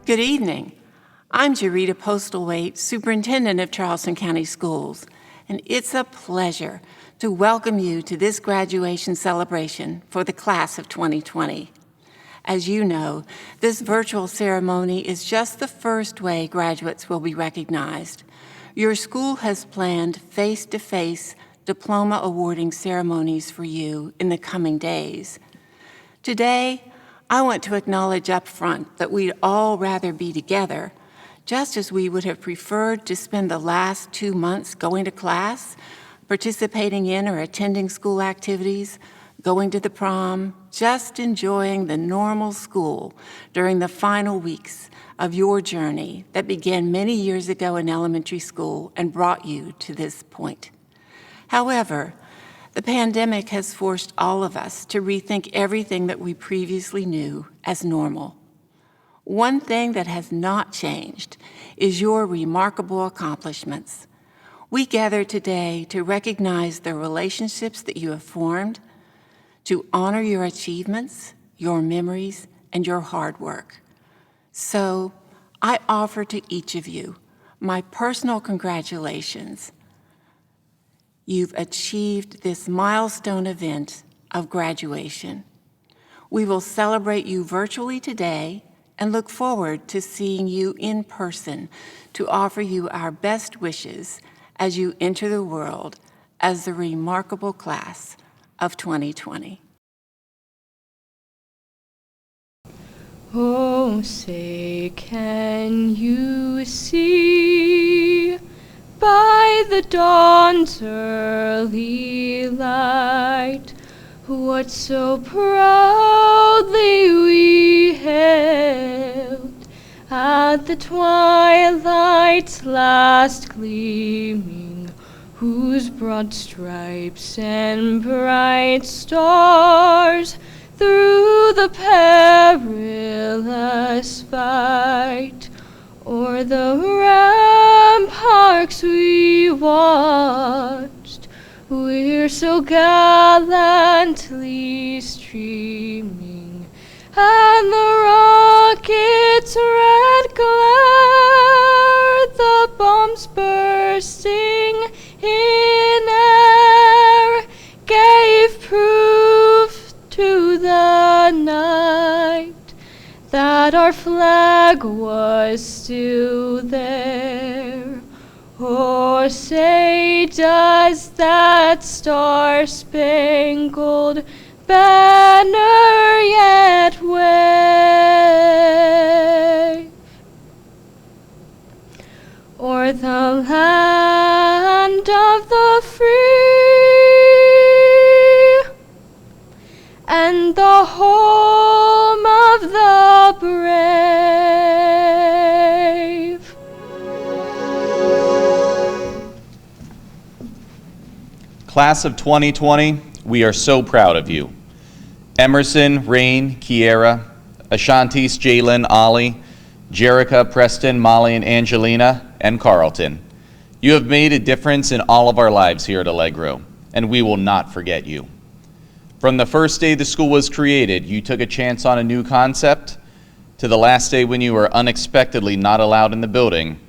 Good evening. I'm Jarita Postlethwaite, Superintendent of Charleston County Schools, and it's a pleasure to welcome you to this graduation celebration for the class of 2020. As you know, this virtual ceremony is just the first way graduates will be recognized. Your school has planned face-to-face diploma awarding ceremonies for you in the coming days. Today, I want to acknowledge up front that we'd all rather be together, just as we would have preferred to spend the last 2 months going to class, participating in or attending school activities, going to the prom, just enjoying the normal school during the final weeks of your journey that began many years ago in elementary school and brought you to this point. However, the pandemic has forced all of us to rethink everything that we previously knew as normal. One thing that has not changed is your remarkable accomplishments. We gather today to recognize the relationships that you have formed, to honor your achievements, your memories, and your hard work. So I offer to each of you my personal congratulations. You've achieved this milestone event of graduation. We will celebrate you virtually today and look forward to seeing you in person to offer you our best wishes as you enter the world as the remarkable class of 2020. Oh, say, can you see by the dawn's early light what so proudly we hailed at the twilight's last gleaming, whose broad stripes and bright stars through the perilous fight o'er the ramparts we watched, we're so gallantly streaming, and the rocket's red glare, the bombs bursting in air, gave proof to the night that our flag was still there. Oh, say, does that star-spangled banner yet wave o'er the land of the free and the home of the brave? Class of 2020, we are so proud of you. Emerson, Rain, Kiera, Ashantis, Jalen, Ollie, Jerica, Preston, Molly, and Angelina, and Carlton. You have made a difference in all of our lives here at Allegro, and we will not forget you. From the first day the school was created, you took a chance on a new concept, to the last day when you were unexpectedly not allowed in the building.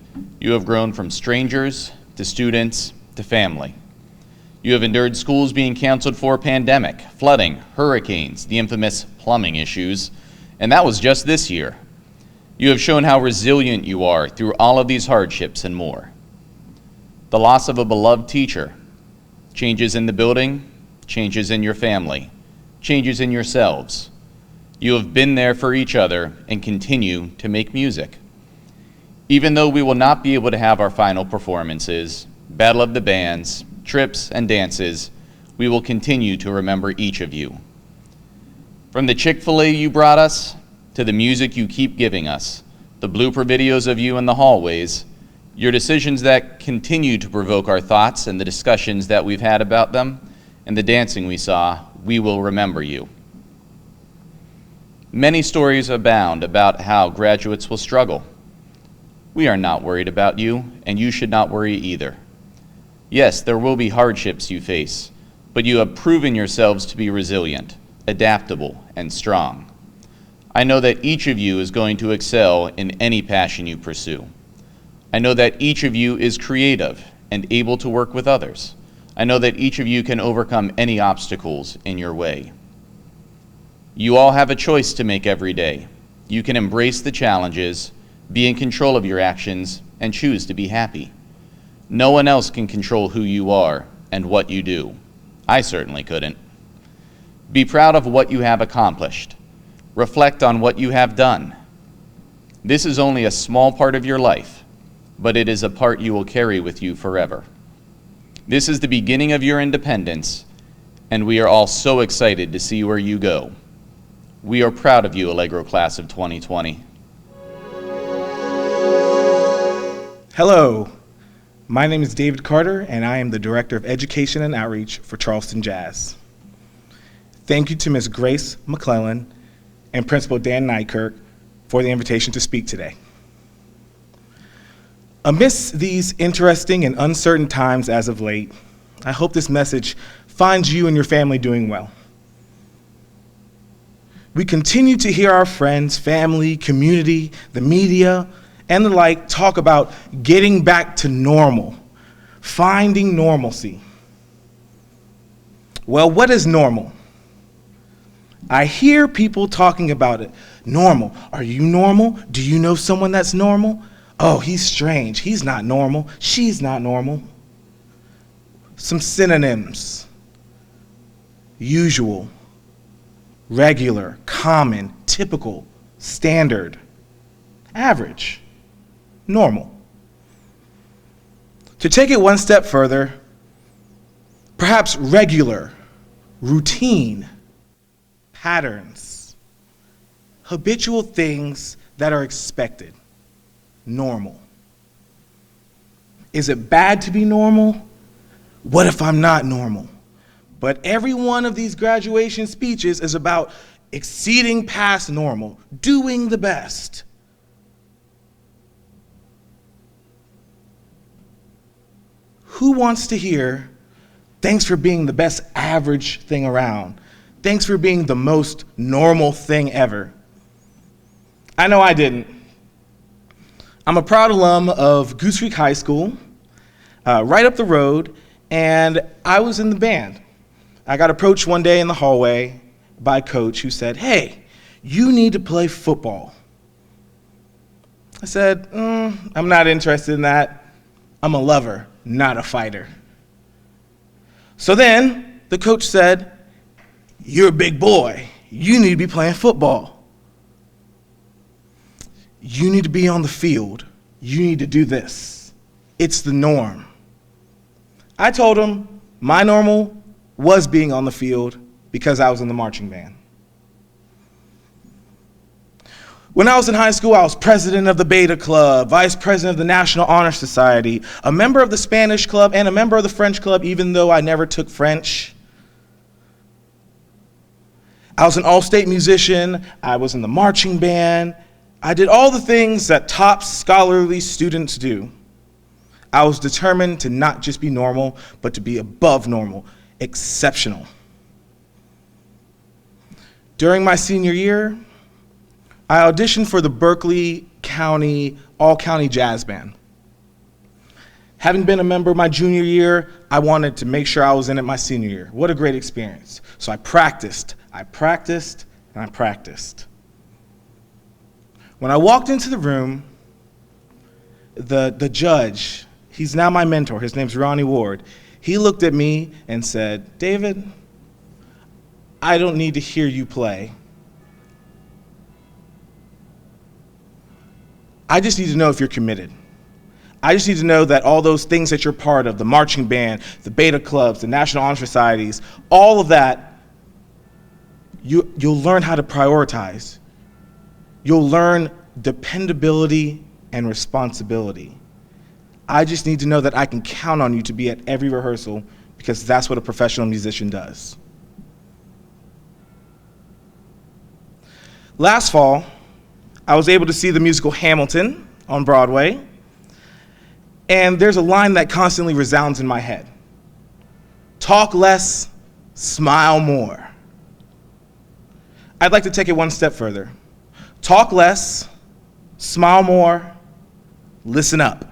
You have grown from strangers to students to family. You have endured schools being canceled for a pandemic, flooding, hurricanes, the infamous plumbing issues, and that was just this year. You have shown how resilient you are through all of these hardships and more. The loss of a beloved teacher, changes in the building, changes in your family, changes in yourselves. You have been there for each other and continue to make music. Even though we will not be able to have our final performances, Battle of the Bands, trips, and dances, we will continue to remember each of you. From the Chick-fil-A you brought us, to the music you keep giving us, the blooper videos of you in the hallways, your decisions that continue to provoke our thoughts and the discussions that we've had about them, and the dancing we saw, we will remember you. Many stories abound about how graduates will struggle. We are not worried about you, and you should not worry either. Yes, there will be hardships you face, but you have proven yourselves to be resilient, adaptable, and strong. I know that each of you is going to excel in any passion you pursue. I know that each of you is creative and able to work with others. I know that each of you can overcome any obstacles in your way. You all have a choice to make every day. You can embrace the challenges, be in control of your actions, and choose to be happy. No one else can control who you are and what you do. I certainly couldn't. Be proud of what you have accomplished. Reflect on what you have done. This is only a small part of your life, but it is a part you will carry with you forever. This is the beginning of your independence, and we are all so excited to see where you go. We are proud of you, Allegro Class of 2020. Hello, my name is David Carter, and I am the Director of Education and Outreach for Charleston Jazz. Thank you to Ms. Grace McClellan and Principal Dan Nykirk for the invitation to speak today. Amidst these interesting and uncertain times as of late, I hope this message finds you and your family doing well. We continue to hear our friends, family, community, the media, and the like talk about getting back to normal, finding normalcy. Well, what is normal? I hear people talking about it. Normal. Are you normal? Do you know someone that's normal? Oh, he's strange. He's not normal. She's not normal. Some synonyms. Usual, regular, common, typical, standard, average, normal. To take it one step further, perhaps regular, routine, patterns, habitual things that are expected, normal. Is it bad to be normal? What if I'm not normal? But every one of these graduation speeches is about exceeding past normal, doing the best. Who wants to hear, thanks for being the best average thing around? Thanks for being the most normal thing ever. I know I didn't. I'm a proud alum of Goose Creek High School, right up the road, and I was in the band. I got approached one day in the hallway by a coach who said, "Hey, you need to play football." I said, I'm not interested in that. I'm a lover, not a fighter. So then the coach said, "You're a big boy. You need to be playing football. You need to be on the field. You need to do this. It's the norm." I told him my normal was being on the field because I was in the marching band. When I was in high school, I was president of the Beta Club, vice president of the National Honor Society, a member of the Spanish Club, and a member of the French Club, even though I never took French. I was an all-state musician. I was in the marching band. I did all the things that top scholarly students do. I was determined to not just be normal, but to be above normal, exceptional. During my senior year, I auditioned for the Berkeley County All-County Jazz Band. Having been a member my junior year, I wanted to make sure I was in it my senior year. What a great experience. So I practiced, and I practiced. When I walked into the room, the judge, he's now my mentor, his name's Ronnie Ward, he looked at me and said, "David, I don't need to hear you play. I just need to know if you're committed. I just need to know that all those things that you're part of, the marching band, the Beta Clubs, the National Honor Societies, all of that, you'll learn how to prioritize. You'll learn dependability and responsibility. I just need to know that I can count on you to be at every rehearsal because that's what a professional musician does." Last fall, I was able to see the musical Hamilton on Broadway, and there's a line that constantly resounds in my head. Talk less, smile more. I'd like to take it one step further. Talk less, smile more, listen up.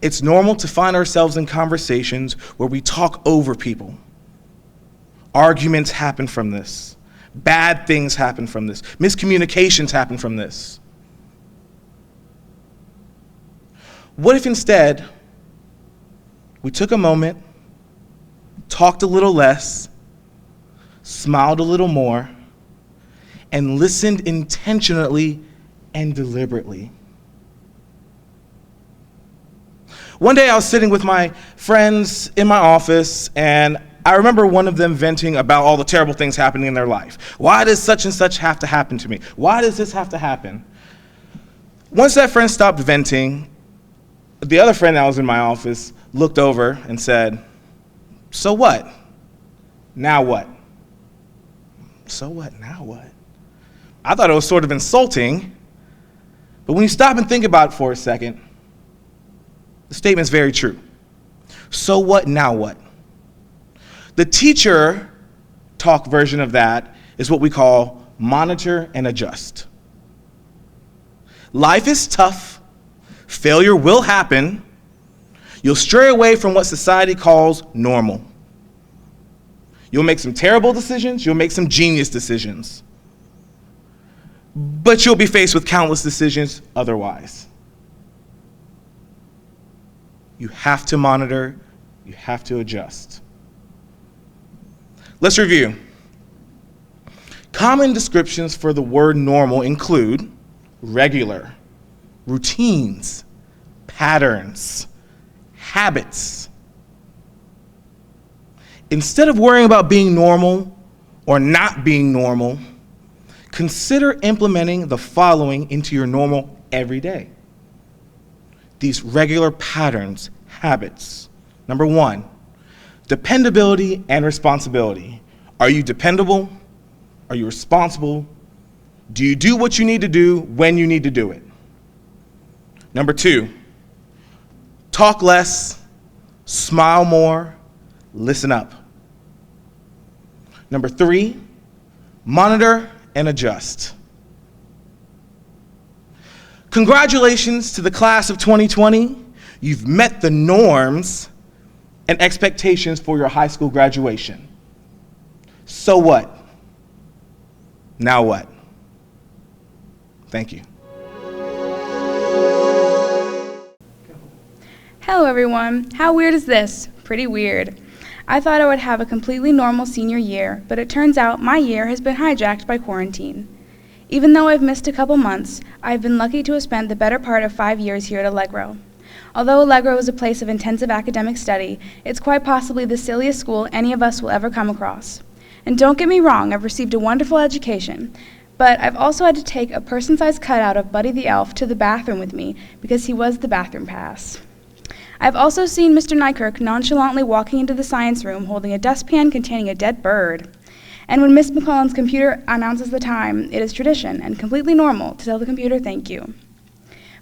It's normal to find ourselves in conversations where we talk over people. Arguments happen from this. Bad things happen from this. Miscommunications happen from this. What if instead we took a moment, talked a little less, smiled a little more, and listened intentionally and deliberately? One day I was sitting with my friends in my office, and I remember one of them venting about all the terrible things happening in their life. Why does such and such have to happen to me? Why does this have to happen? Once that friend stopped venting, the other friend that was in my office looked over and said, "So what? Now what?" So what? Now what? I thought it was sort of insulting, but when you stop and think about it for a second, the statement's very true. So what? Now what? The teacher talk version of that is what we call monitor and adjust. Life is tough. Failure will happen. You'll stray away from what society calls normal. You'll make some terrible decisions. You'll make some genius decisions. But you'll be faced with countless decisions otherwise. You have to monitor. You have to adjust. Let's review. Common descriptions for the word normal include regular, routines, patterns, habits. Instead of worrying about being normal or not being normal, consider implementing the following into your normal every day. These regular patterns, habits. Number one, dependability and responsibility. Are you dependable? Are you responsible? Do you do what you need to do when you need to do it? Number two, talk less, smile more, listen up. Number three, monitor and adjust. Congratulations to the class of 2020. You've met the norms and expectations for your high school graduation. So what? Now what? Thank you. Hello everyone. How weird is this? Pretty weird. I thought I would have a completely normal senior year, but it turns out my year has been hijacked by quarantine. Even though I've missed a couple months, I've been lucky to have spent the better part of 5 years here at Allegro. Although Allegro is a place of intensive academic study, it's quite possibly the silliest school any of us will ever come across. And don't get me wrong, I've received a wonderful education, but I've also had to take a person-sized cutout of Buddy the Elf to the bathroom with me because he was the bathroom pass. I've also seen Mr. Nykirk nonchalantly walking into the science room holding a dustpan containing a dead bird. And when Miss McClellan's computer announces the time, it is tradition and completely normal to tell the computer thank you.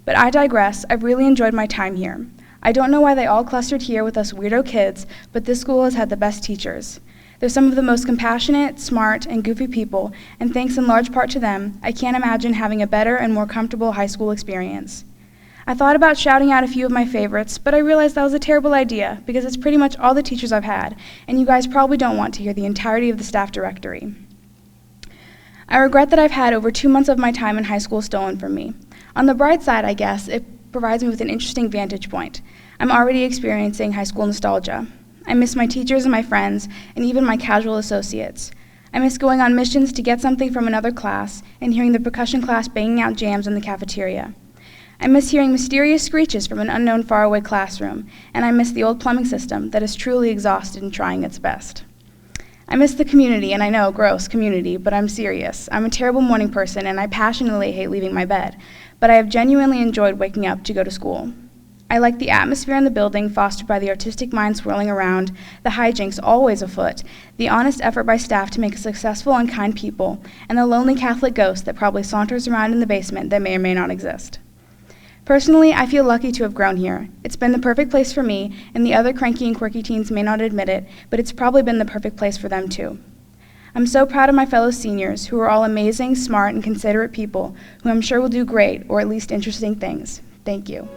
But I digress. I've really enjoyed my time here. I don't know why they all clustered here with us weirdo kids, but this school has had the best teachers. They're some of the most compassionate, smart, and goofy people, and thanks in large part to them, I can't imagine having a better and more comfortable high school experience. I thought about shouting out a few of my favorites, but I realized that was a terrible idea because it's pretty much all the teachers I've had, and you guys probably don't want to hear the entirety of the staff directory. I regret that I've had over 2 months of my time in high school stolen from me. On the bright side, I guess, it provides me with an interesting vantage point. I'm already experiencing high school nostalgia. I miss my teachers and my friends, and even my casual associates. I miss going on missions to get something from another class and hearing the percussion class banging out jams in the cafeteria. I miss hearing mysterious screeches from an unknown faraway classroom, and I miss the old plumbing system that is truly exhausted and trying its best. I miss the community, and I know, gross, community, but I'm serious. I'm a terrible morning person, and I passionately hate leaving my bed, but I have genuinely enjoyed waking up to go to school. I like the atmosphere in the building fostered by the artistic mind swirling around, the hijinks always afoot, the honest effort by staff to make successful and kind people, and the lonely Catholic ghost that probably saunters around in the basement that may or may not exist. Personally, I feel lucky to have grown here. It's been the perfect place for me, and the other cranky and quirky teens may not admit it, but it's probably been the perfect place for them too. I'm so proud of my fellow seniors, who are all amazing, smart, and considerate people, who I'm sure will do great, or at least interesting things. Thank you.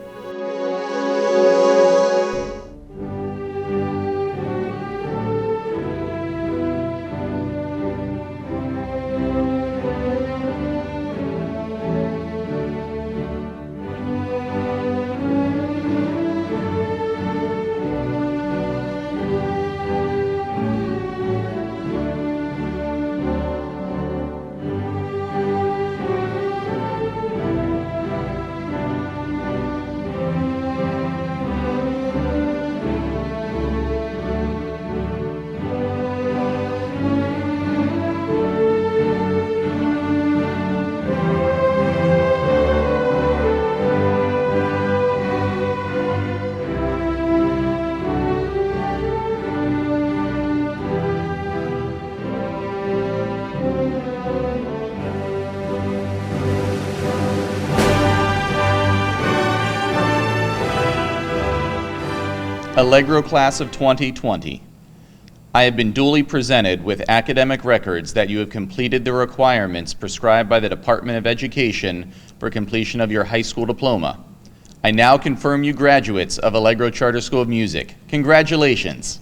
Allegro Class of 2020. I have been duly presented with academic records that you have completed the requirements prescribed by the Department of Education for completion of your high school diploma. I now confirm you graduates of Allegro Charter School of Music. Congratulations.